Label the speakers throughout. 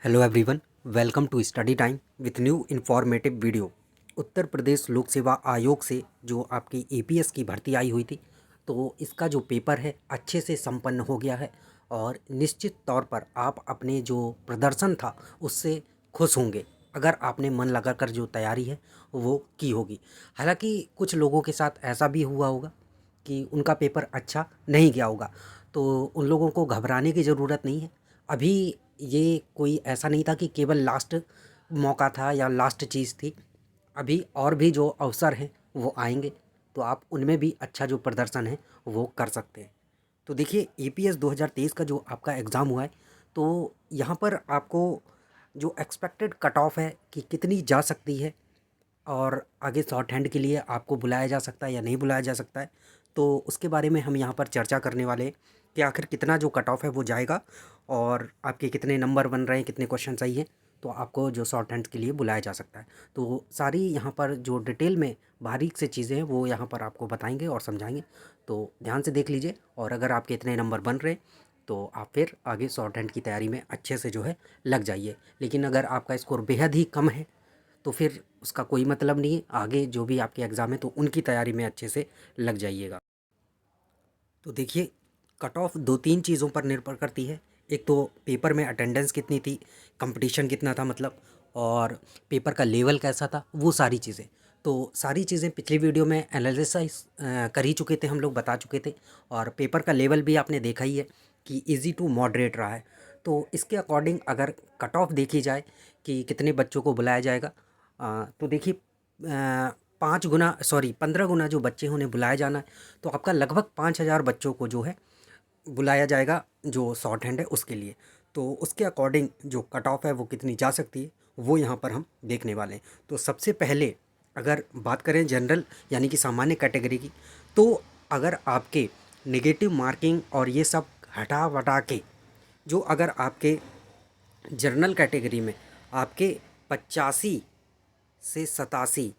Speaker 1: Hello everyone, welcome to study time with new informative video. Uttar Pradesh Lok Seva आयोग से जो आपकी एपीएस की भर्ती आई हुई थी, तो इसका जो पेपर है अच्छे से संपन्न हो गया है और निश्चित तौर पर आप अपने जो प्रदर्शन था उससे खुश होंगे अगर आपने मन लगाकर जो तैयारी है वो की होगी। हालांकि कुछ लोगों के साथ ऐसा भी हुआ होगा कि उनका पेपर अच्छा नहीं गया होगा, तो उन लोगों को घबराने की ज़रूरत नहीं है। अभी ये कोई ऐसा नहीं था कि केवल लास्ट मौका था या लास्ट चीज़ थी। अभी और भी जो अवसर हैं वो आएंगे, तो आप उनमें भी अच्छा जो प्रदर्शन है वो कर सकते हैं। तो देखिए, ईपीएस 2023 का जो आपका एग्ज़ाम हुआ है, तो यहाँ पर आपको जो एक्सपेक्टेड कट ऑफ है कि कितनी जा सकती है और आगे शॉर्ट हैंड के लिए आपको बुलाया जा सकता है या नहीं बुलाया जा सकता है, तो उसके बारे में हम यहाँ पर चर्चा करने वाले हैं कि आखिर कितना जो कट ऑफ है वो जाएगा और आपके कितने नंबर बन रहे हैं, कितने क्वेश्चन सही हैं, तो आपको जो शॉर्ट हैंड के लिए बुलाया जा सकता है। तो सारी यहाँ पर जो डिटेल में बारीक से चीज़ें हैं वो यहाँ पर आपको बताएंगे और समझाएंगे, तो ध्यान से देख लीजिए। और अगर आपके इतने नंबर बन रहे तो आप फिर आगे शॉर्ट हैंड की तैयारी में अच्छे से जो है लग जाइए। लेकिन अगर आपका स्कोर बेहद ही कम है तो फिर उसका कोई मतलब नहीं है। आगे जो भी आपके एग्ज़ाम है तो उनकी तैयारी में अच्छे से लग जाइएगा। तो देखिए, कट ऑफ दो तीन चीज़ों पर निर्भर करती है। एक तो पेपर में अटेंडेंस कितनी थी, कंपटीशन कितना था मतलब, और पेपर का लेवल कैसा था, वो सारी चीज़ें। तो सारी चीज़ें पिछली वीडियो में एनालिसिस कर ही चुके थे, हम लोग बता चुके थे। और पेपर का लेवल भी आपने देखा ही है कि इजी टू मॉडरेट रहा है। तो इसके अकॉर्डिंग अगर कट ऑफ देखी जाए कि कितने बच्चों को बुलाया जाएगा, तो देखिए, 15 गुना जो बच्चे हैं उन्हें बुलाया जाना है। तो आपका लगभग 5,000 बच्चों को जो है बुलाया जाएगा जो शॉर्ट हैंड है उसके लिए। तो उसके अकॉर्डिंग जो कट ऑफ है वो कितनी जा सकती है वो यहाँ पर हम देखने वाले हैं। तो सबसे पहले अगर बात करें जनरल यानी कि सामान्य कैटेगरी की, तो अगर आपके नेगेटिव मार्किंग और ये सब हटा वटा के जो अगर आपके जनरल कैटेगरी में आपके 85 से 87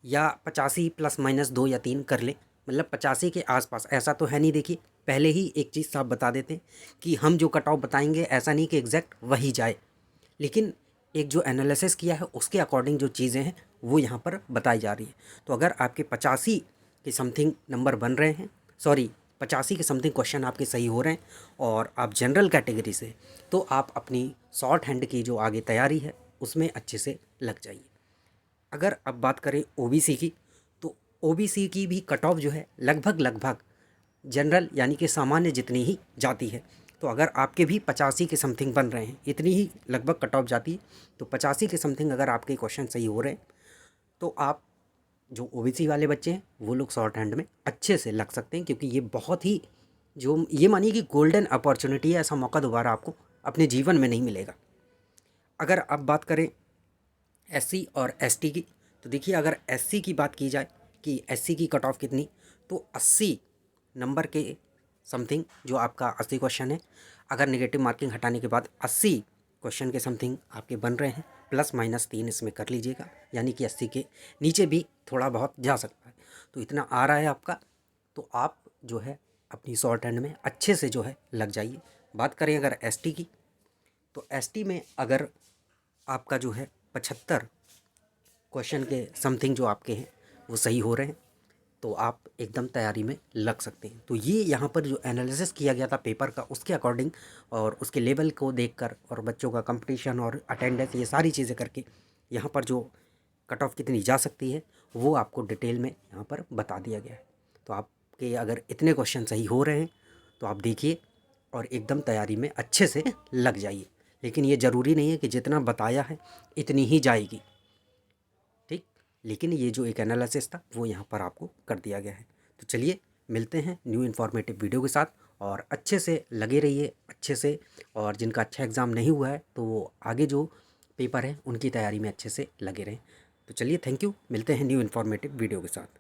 Speaker 1: या 85 प्लस माइनस 2 या 3 कर लें, मतलब 85 के आसपास, ऐसा तो है नहीं। देखिए, पहले ही एक चीज़ साफ बता देते हैं कि हम जो कट ऑफ बताएंगे ऐसा नहीं कि एग्जैक्ट वही जाए, लेकिन एक जो एनालिसिस किया है उसके अकॉर्डिंग जो चीज़ें हैं वो यहाँ पर बताई जा रही है। तो अगर आपके 85 के समथिंग नंबर बन रहे हैं, सॉरी 85 के समथिंग क्वेश्चन आपके सही हो रहे हैं और आप जनरल कैटेगरी से, तो आप अपनी शॉर्ट हैंड की जो आगे तैयारी है उसमें अच्छे से लग जाइए। अगर अब बात करें ओबीसी की, तो ओबीसी की भी कट ऑफ जो है लगभग लगभग जनरल यानी कि सामान्य जितनी ही जाती है। तो अगर आपके भी 85 के समथिंग बन रहे हैं, इतनी ही लगभग कट ऑफ जाती है। तो 85 के समथिंग अगर आपके क्वेश्चन सही हो रहे हैं तो आप जो ओबीसी वाले बच्चे हैं वो लोग शॉर्ट हैंड में अच्छे से लग सकते हैं, क्योंकि ये बहुत ही, जो ये मानिए कि गोल्डन अपॉर्चुनिटी है। ऐसा मौका दोबारा आपको अपने जीवन में नहीं मिलेगा। अगर अब बात करें एससी और एसटी की, तो देखिए, अगर एससी की बात की जाए कि एससी की कट ऑफ कितनी, तो 80 नंबर के समथिंग जो आपका 80 क्वेश्चन है, अगर नेगेटिव मार्किंग हटाने के बाद 80 क्वेश्चन के समथिंग आपके बन रहे हैं, प्लस माइनस 3 इसमें कर लीजिएगा, यानी कि 80 के नीचे भी थोड़ा बहुत जा सकता है। तो इतना आ रहा है आपका, तो आप जो है अपनी शॉर्ट हैंड में अच्छे से जो है लग जाइए। बात करें अगर एसटी की, तो एसटी में अगर आपका जो है 75 क्वेश्चन के समथिंग जो आपके हैं वो सही हो रहे हैं, तो आप एकदम तैयारी में लग सकते हैं। तो ये यहाँ पर जो एनालिसिस किया गया था पेपर का उसके अकॉर्डिंग और उसके लेवल को देखकर और बच्चों का कंपटीशन और अटेंडेंस, ये सारी चीज़ें करके यहाँ पर जो कट ऑफ कितनी जा सकती है वो आपको डिटेल में यहाँ पर बता दिया गया है। तो आपके अगर इतने क्वेश्चन सही हो रहे हैं तो आप देखिए और एकदम तैयारी में अच्छे से लग जाइए। लेकिन ये ज़रूरी नहीं है कि जितना बताया है इतनी ही जाएगी, ठीक। लेकिन ये जो एक एनालिसिस था वो यहाँ पर आपको कर दिया गया है। तो चलिए, मिलते हैं न्यू इन्फॉर्मेटिव वीडियो के साथ, और अच्छे से लगे रहिए अच्छे से। और जिनका अच्छा एग्ज़ाम नहीं हुआ है तो वो आगे जो पेपर है उनकी तैयारी में अच्छे से लगे रहें। तो चलिए, थैंक यू, मिलते हैं न्यू इन्फॉर्मेटिव वीडियो के साथ।